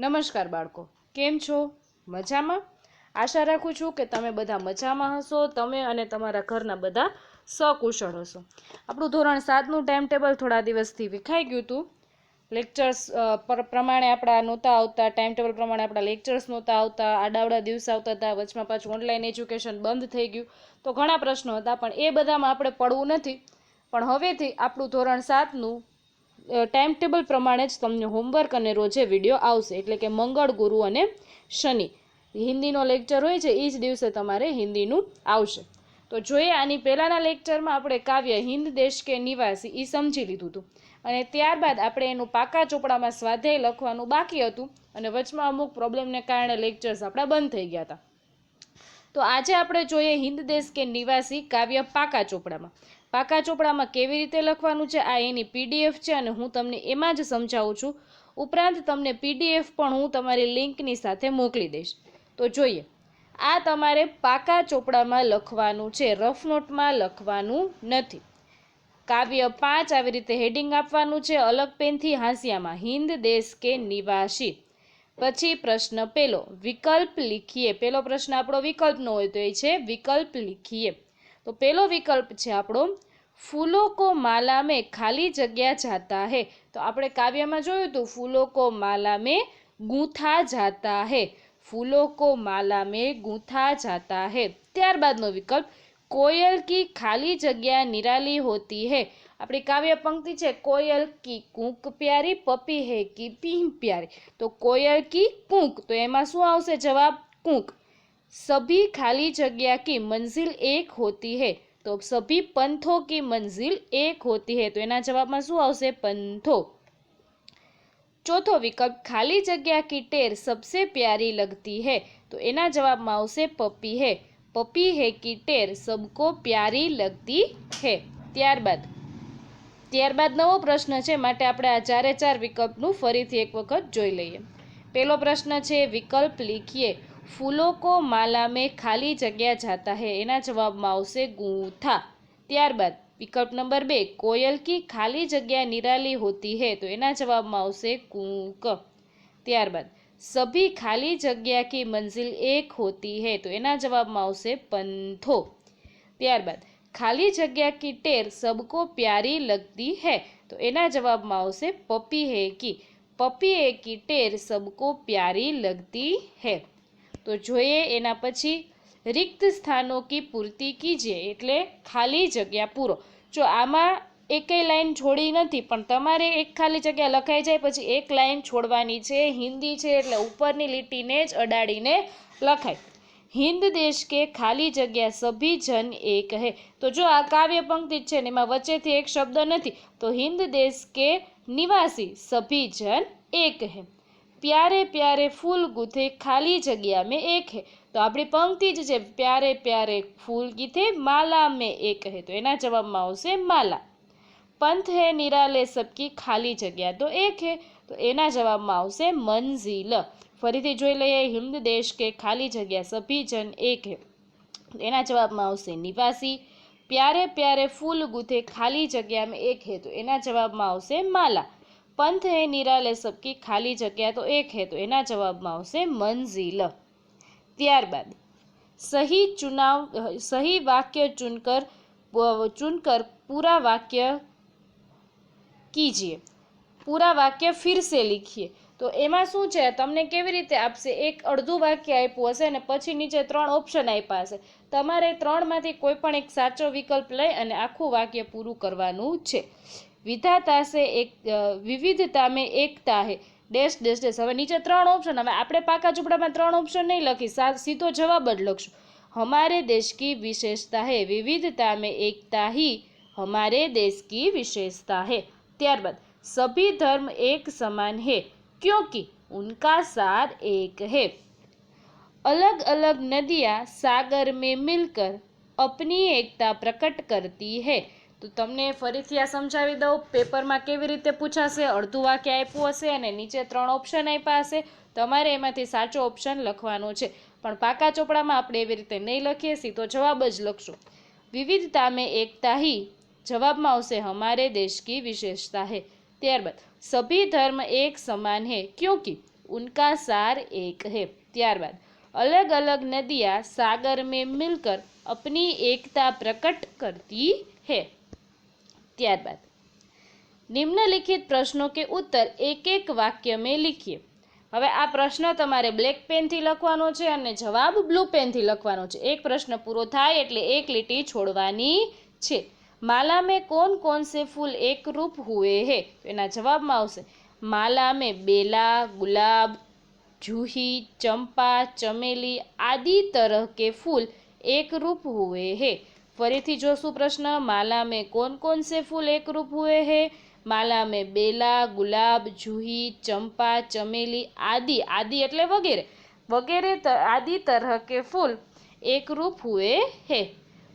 નમસ્કાર બાળકો, કેમ છો? મજામાં? આશા રાખું છું કે તમે બધા મજામાં હશો, તમે અને તમારા ઘરના બધા સકુશળ હશો. આપણું ધોરણ 7નું ટાઈમ ટેબલ થોડા દિવસથી વિખાઈ ગયું હતું. લેક્ચર્સ પ્રમાણે આપણા નહોતા આવતા, ટાઈમ ટેબલ પ્રમાણે આપણા લેક્ચર્સ નહોતા આવતા, આડાવડા દિવસ આવતા હતા, વચમાં પાછું ઓનલાઈન એજ્યુકેશન બંધ થઈ ગયું. તો ઘણા પ્રશ્નો હતા, પણ એ બધામાં આપણે પડવું નથી. પણ હવેથી આપણું ધોરણ 7નું ટાઈમ ટેબલ પ્રમાણે જ તમને હોમવર્ક અને રોજે વિડીયો આવશે. એટલે કે મંગળ, ગુરુ અને શનિ હિન્દીનો લેક્ચર હોય છે, એ જ દિવસે તમારે હિન્દીનું આવશે. તો જોઈએ, આની પહેલાંના લેક્ચરમાં આપણે કાવ્ય હિન્દ દેશ કે નિવાસી એ સમજી લીધું હતું, અને ત્યારબાદ આપણે એનું પાકા ચોપડામાં સ્વાધ્યાય લખવાનું બાકી હતું, અને વચમાં અમુક પ્રોબ્લેમને કારણે લેક્ચર્સ આપણા બંધ થઈ ગયા હતા. તો આજે આપણે જોઈએ હિન્દ દેશ કે નિવાસી કાવ્ય પાકા ચોપડામાં. પાકા ચોપડામાં કેવી રીતે લખવાનું છે, આ એની પીડીએફ છે, અને હું તમને એમાં જ સમજાવું છું. ઉપરાંત તમને પીડીએફ પણ હું તમારી લિંકની સાથે મોકલી દઈશ. તો જોઈએ, આ તમારે પાકા ચોપડામાં લખવાનું છે, રફ નોટમાં લખવાનું નથી. કાવ્ય 5 આવી રીતે હેડિંગ આપવાનું છે, અલગ પેનથી હાંસિયામાં, હિન્દ દેશ કે નિવાસી. પછી પ્રશ્ન પહેલો, વિકલ્પ લીખીએ. પહેલો પ્રશ્ન આપણો વિકલ્પનો હોય, તો એ છે વિકલ્પ લીખીએ. તો પહેલો વિકલ્પ છે આપણો, ફૂલો કો માલા में ખાલી જગ્યા જાતા હે. તો આપણે કાવ્યમાં જોયું હતું, ફૂલો કો માલા में ગૂંથા જાતા હે, ફૂલો કો માલા में ગૂંથા જાતા હે. ત્યારબાદનો વિકલ્પ, કોयल की ખાલી જગ્યા નિરાલી હોતી હે. આપણી કાવ્ય પંક્તિ છે, કોयल की કૂંક પ્યારી, પપી હે કી પીંહ પ્યારી. તો કોयल की કૂંક, તો એમાં શું આવશે જવાબ? કૂંક. સભી ખાલી જગ્યા की मंजिल एक होती है. તો સભી पंथों की मंजिल एक होती है. તો એના જવાબમાં શું આવશે? पंथो. ચોથો વિકલ્પ, ખાલી જગ્યા की टेर सबसे प्यारी लगती है. તો એના જવાબમાં આવશે પપી હે. પપી હે કી ટેર સબકો પ્યારી લગતી હે. ત્યારબાદ નવો પ્રશ્ન છે, માટે આપણે આ 4 વિકલ્પનું ફરીથી એક વખત જોઈ લઈએ. પહેલો પ્રશ્ન છે, વિકલ્પ લીખીએ. ફૂલો કો માલા में ખાલી જગ્યા જાતા હે. એના જવાબમાં આવશે ગૂંથા. ત્યારબાદ વિકલ્પ નંબર 2, કોयल की ખાલી જગ્યા નિરાલી હોતી હે. તો એના જવાબમાં આવશે કૂંક. ત્યારબાદ સભી ખાલી જગ્યા की मंजिल एक होती है. તો એના જવાબમાં આવશે पंथो. ત્યારબાદ ખાલી જગ્યા की टेर सबको प्यारी लगती है. તો એના જવાબમાં આવશે પપી હે કી. પપી હે કી ટેર સબકો પ્યારી લગતી હે. તો જોઈએ એના પછી, રિક્ત સ્થાનો કી પૂર્તિ કીજીએ, એટલે ખાલી જગ્યા પૂરો. જો આમાં એકેય લાઈન છોડી નથી, પણ તમારે એક ખાલી જગ્યા લખાઈ જાય પછી એક લાઈન છોડવાની છે. હિન્દી છે એટલે ઉપરની લીટીને જ અડાડીને લખાય. હિન્દ દેશ કે ખાલી જગ્યા સભી જન એક હે. તો જો આ કાવ્ય પંક્તિ છે ને, એમાં વચ્ચેથી એક શબ્દ નથી, તો હિન્દ દેશ કે નિવાસી સભી જન એક હે. પ્યારે પ્યારે ફૂલ ગૂથે ખાલી જગ્યા મેં એક હે. તો આપણી પંક્તિ જ છે, પ્યારે પ્યારે ફૂલ ગીથે માલા મેં એક હે. તો એના જવાબમાં આવશે માલા. पंथ है निराले सबकी ખાલી જગ્યા તો એક હે. તો એના જવાબમાં આવશે મંઝિલ. ફરીથી જોઈ લઈએ, હિન્દ દેશ કે ખાલી જગ્યા સભી જન એક હે. એના જવાબમાં આવશે નિવાસી. પ્યારે પ્યારે ફૂલ ગૂથે ખાલી જગ્યા મેં એક હે. તો એના જવાબમાં આવશે માલા. पंथ है निराले सबकी ખાલી જગ્યા તો એક હે. તો એના જવાબમાં આવશે મંઝિલ. ત્યારબાદ સહી વાક્ય चुनकर पूरा वाक्य कीजिए. પૂરા વાક્ય ફિર સે લીખીએ. તો એમાં શું છે, તમને કેવી રીતે આપશે? એક અડધું વાક્ય આપ્યું હશે અને પછી નીચે 3 ઓપ્શન આપ્યા હશે. તમારે 3માંથી કોઈ પણ એક સાચો વિકલ્પ લઈ અને આખું વાક્ય પૂરું કરવાનું છે. વિધાતા સે એક વિવિધતા મેં એકતા હે ડેશ ડેશ ડેશ. હવે નીચે 3 ઓપ્શન. હવે આપણે પાકા ચોપડામાં 3 ઓપ્શન નહીં લખી, સીધો જવાબ જ લખશું. हमारे देश की विशेषता है विविधता में एकता ही हमारे देश की विशेषता है. ત્યારબાદ सभी धर्म एक समान है क्योंकि उनका सार एक है. अलग अलग नदियाँ सागर में मिलकर अपनी एकता प्रकट करती है. તો તમને ફરીથી આ સમજાવી દઉં, પેપરમાં કેવી રીતે પૂછાશે. અડધું વાક્ય આપ્યું હશે અને નીચે 3 ઓપ્શન આપ્યા હશે. તમારે એમાંથી સાચો ઓપ્શન લખવાનો છે. પણ પાકા ચોપડામાં આપણે એવી રીતે નહીં લખીએ, સીધો જવાબ જ લખશું. વિવિધતા મેં એકતા હી, જવાબમાં આવશે हमारे देश की विशेषता है. ત્યારબાદ સભી ધર્મ એક સમાન है क्योंकि उनका सार एक है। ત્યારબાદ अलग अलग नदियाँ सागर में मिलकर अपनी एकता प्रकट करती है। ત્યારબાદ निम्नलिखित प्रश्नों के उत्तर एक एक वाक्य में लिखिए। હવે આ પ્રશ્ન તમારે બ્લેક પેનથી લખવાનો છે અને જવાબ બ્લુ પેનથી લખવાનો છે। એક પ્રશ્ન પૂરો થાય એટલે એક લીટી છોડવાની છે। माला में कौन कौन से फूल एक रूप हुए हैं? तो एना जवाब में आवशे माला में बेला, गुलाब, जूही, चंपा, चमेली आदि तरह के फूल एक रूप हुए हैं। फरीथी जोशु प्रश्न, माला में कौन कौन से फूल एक रूप हुए हैं? माला में बेला, गुलाब, जूही, चंपा, चमेली आदि, आदि एटले वगैरह, वगैरह आदि तरह के फूल एक रूप हुए हैं।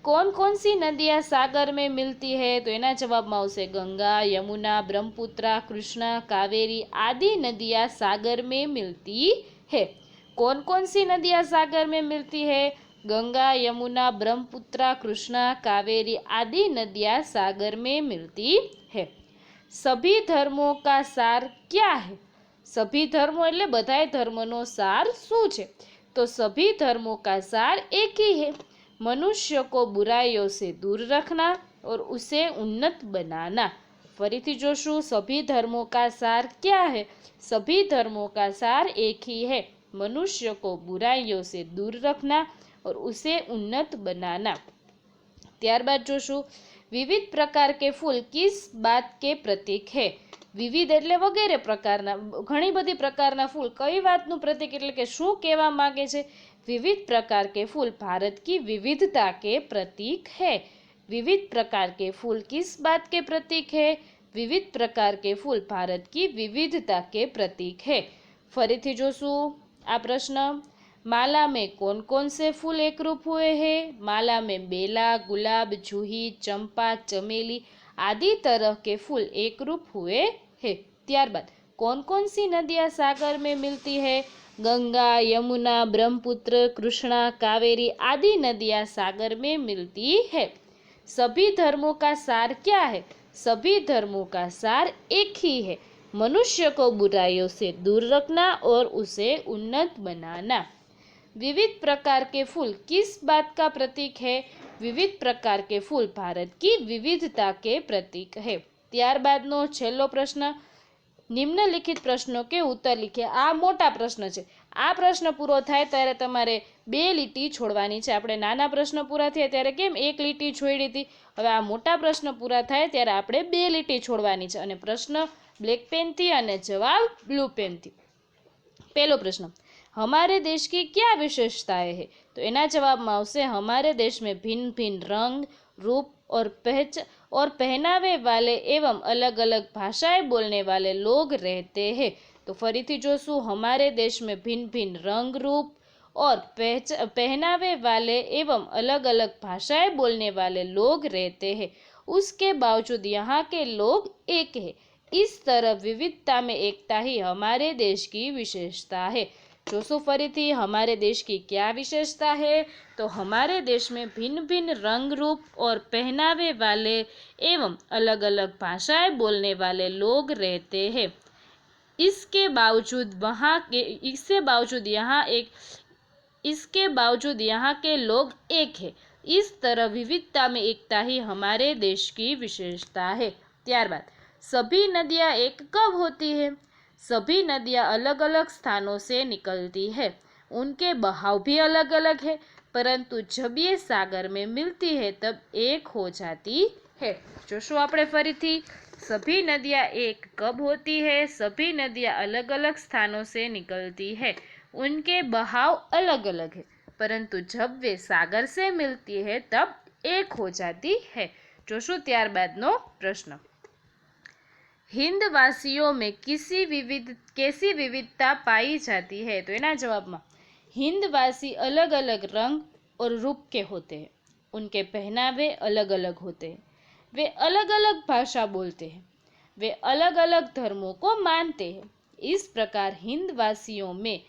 कौन कौन सी नदियाँ सागर में मिलती है? तो एना जवाब में आवशे गंगा, यमुना, ब्रह्मपुत्रा, कृष्णा, कावेरी आदि नदियाँ सागर में मिलती है। कौन कौन सी नदियाँ सागर में मिलती है? गंगा, यमुना, ब्रह्मपुत्रा, कृष्णा, कावेरी आदि नदियाँ सागर में मिलती है। सभी धर्मों का सार क्या है? सभी धर्मों एटले बधाय धर्मों सार शुं छे? तो सभी धर्मों का सार एक ही है, मनुष्य को बुराइयों से दूर रखना और उसे उन्नत बनाना। फरीथी जोशु, सभी धर्मों का सार क्या है? सभी धर्मों का सार एक ही है, मनुष्य को बुराइयों से दूर रखना और उसे उन्नत बनाना। ત્યારબાદ જોશું વિવિધ પ્રકાર કે ફૂલ કિસ બાત કે પ્રતીક है? વિવિધ એટલે વગેરે પ્રકારના, ઘણી બધી પ્રકારના ફૂલ કઈ વાતનું પ્રતીક એટલે કે શું કહેવા માંગે છે? विविध प्रकार के फूल भारत की विविधता के प्रतीक है। विविध प्रकार के फूल किस बात के प्रतीक है? विविध प्रकार के फूल भारत की विविधता के प्रतीक है। फरीथी जोशु आ प्रश्न, माला में कौन कौन से फूल एक रूप हुए हैं? माला में बेला, गुलाब, जूही, चंपा, चमेली आदि तरह के फूल एक रूप हुए हैं। ત્યારબાદ कौन कौन सी नदियाँ सागर में मिलती है? गंगा, यमुना, ब्रह्मपुत्र, कृष्णा, कावेरी आदि नदियाँ सागर में मिलती है। सभी धर्मों का सार क्या है? सभी धर्मों का सार एक ही है, मनुष्य को बुराइयों से दूर रखना और उसे उन्नत बनाना। विविध प्रकार के फूल किस बात का प्रतीक है? विविध प्रकार के फूल भारत की विविधता के प्रतीक है। ત્યારબાદનો છેલ્લો પ્રશ્ન, निम्नलिखित प्रश्नों के उत्तर लिखिए। आ मोटा प्रश्न है। आ प्रश्न पूरो थाय त्यारे तमारे बे लीटी छोड़वानी छे। आपणे नाना प्रश्न पूरा थया त्यारे केम एक लीटी छोड़ी हती, हवे आ मोटा प्रश्न पूरा थाय त्यारे आपणे बे लीटी छोड़वानी छे अने प्रश्न ब्लेक पेन थी अने जवाब ब्लू पेन थी। पहलो प्रश्न, हमारे देश की क्या विशेषताएं है? तो एना जवाब में आवशे हमारे देश में भिन्न भिन्न रंग, रूप और पहनावे वाले एवं अलग अलग भाषाएं बोलने वाले लोग रहते हैं। तो फरीथी जोशु, हमारे देश में भिन्न भिन्न रंग, रूप और पहनावे वाले एवं अलग अलग भाषाएं बोलने वाले लोग रहते हैं, उसके बावजूद यहाँ के लोग एक है। इस तरह विविधता में एकता ही हमारे देश की विशेषता है। जोशो फरीथी, हमारे देश की क्या विशेषता है? तो हमारे देश में भिन्न भिन्न रंग, रूप और पहनावे वाले एवं अलग अलग भाषाएं बोलने वाले लोग रहते हैं। इसके बावजूद यहाँ के लोग एक है। इस तरह विविधता में एकता ही हमारे देश की विशेषता है। ત્યારબાદ सभी नदियाँ एक कब होती है? सभी नदियाँ अलग अलग स्थानों से निकलती है, उनके बहाव भी अलग अलग है, परंतु जब ये सागर में मिलती है तब एक हो जाती है। जोशो आपणे फरीथी, सभी नदियाँ एक कब होती है? सभी नदियाँ अलग अलग स्थानों से निकलती है, उनके बहाव अलग अलग है, परंतु जब वे सागर से मिलती है तब एक हो जाती है। जोशो ત્યારબાદનો प्रश्न, हिंदवासियों में कैसी विविधता पाई जाती है? तो एना जवाब में हिंदवासी अलग अलग रंग और रूप के होते हैं, उनके पहनावे अलग अलग होते हैं, वे अलग अलग भाषा बोलते हैं, वे अलग अलग धर्मों को मानते हैं। इस प्रकार हिंदवासियों में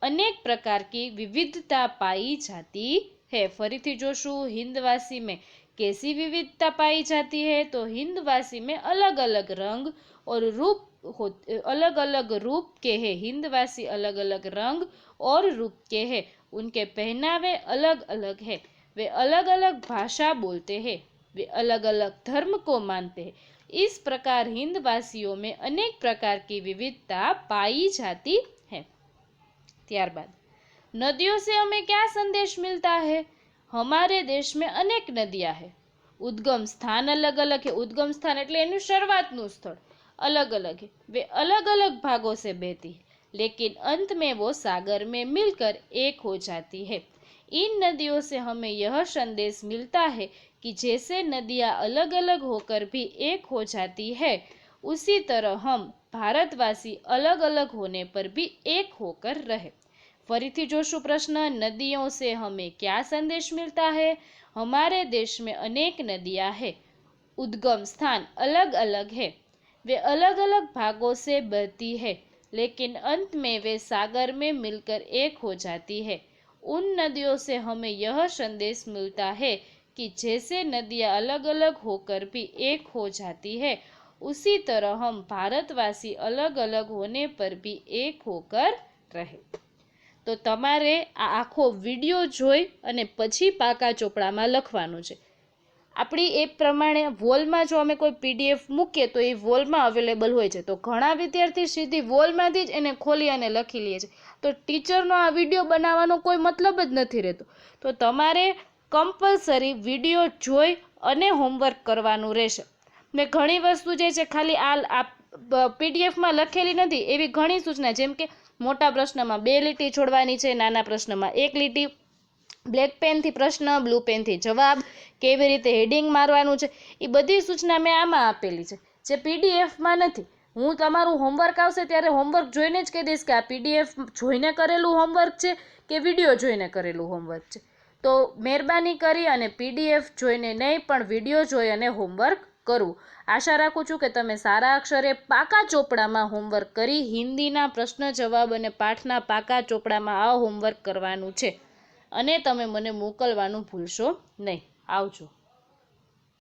अनेक प्रकार की विविधता पाई जाती है। फरीथी जोशु, हिंदवासी में कैसी विविधता पाई जाती है? तो हिंदवासी में अलग अलग रंग और रूप अलग अलग रूप के हैं, हिंदवासी अलग अलग रंग और रूप के हैं, उनके पहनावे अलग अलग है, वे अलग अलग भाषा बोलते हैं, वे अलग अलग धर्म को मानते हैं। इस प्रकार हिंदवासियों में अनेक प्रकार की विविधता पाई जाती है। ત્યારબાદ नदियों से हमें क्या संदेश मिलता है? हमारे देश में अनेक नदियां है, उद्गम स्थान अलग अलग है, उद्गम स्थान એટલે એનું શરૂઆતનું સ્થળ अलग अलग है, वे अलग अलग भागों से बहती है, लेकिन अंत में वो सागर में मिलकर एक हो जाती है। इन नदियों से हमें यह संदेश मिलता है कि जैसे नदियां अलग अलग होकर भी एक हो जाती है, उसी तरह हम भारतवासी अलग अलग होने पर भी एक होकर रहे। फरीथी जोशु प्रश्न, नदियों से हमें क्या संदेश मिलता है? हमारे देश में अनेक नदियां हैं, उद्गम स्थान अलग अलग है, वे अलग अलग भागों से बहती है, लेकिन अंत में वे सागर में मिलकर एक हो जाती है। उन नदियों से हमें यह संदेश मिलता है कि जैसे नदियां अलग अलग होकर भी एक हो जाती है, उसी तरह हम भारतवासी अलग अलग होने पर भी एक होकर रहे। तो तमारे आ आखो विडियो जोई अने पछी पाका ચોપડામાં લખવાનું છે। આપણી એપ પ્રમાણે વોલમાં જો અમે કોઈ પીડીએફ મૂકીએ તો એ વોલમાં અવેલેબલ હોય છે, તો ઘણા વિદ્યાર્થી સીધી વોલમાંથી જ એને ખોલી અને લખી લે છે, તો ટીચરનો આ વિડીયો બનાવવાનો કોઈ મતલબ જ નથી રહેતો। તો તમારે કમ્પલસરી વિડીયો જોઈ અને હોમવર્ક કરવાનું રહેશે। ને ઘણી વસ્તુ જે છે ખાલી આ પીડીએફમાં લખેલી નથી, એવી ઘણી સૂચના, જેમ કે મોટા પ્રશ્નમાં 2 લીટી છોડવાની છે, નાના પ્રશ્નમાં 1 લીટી, બ્લેક પેનથી પ્રશ્ન, બ્લુ પેનથી જવાબ, કેવી રીતે હેડિંગ મારવાનું છે, એ બધી સૂચના મેં આમાં આપેલી છે, જે પીડીએફમાં નથી। હું તમારું હોમવર્ક આવશે ત્યારે હોમવર્ક જોઈને જ કહી દઈશ કે આ પીડીએફ જોઈને કરેલું હોમવર્ક છે કે વિડીયો જોઈને કરેલું હોમવર્ક છે। તો મહેરબાની કરી અને પીડીએફ જોઈને નહીં પણ વિડીયો જોઈ અને હોમવર્ક કરવું। આશા રાખું છું કે તમે સારા અક્ષરે પાકા ચોપડામાં હોમવર્ક કરી હિન્દીના પ્રશ્ન જવાબ અને પાઠના પાકા ચોપડામાં આ હોમવર્ક કરવાનું છે, અને તમે મને મોકલવાનું ભૂલશો નહીં। આવજો।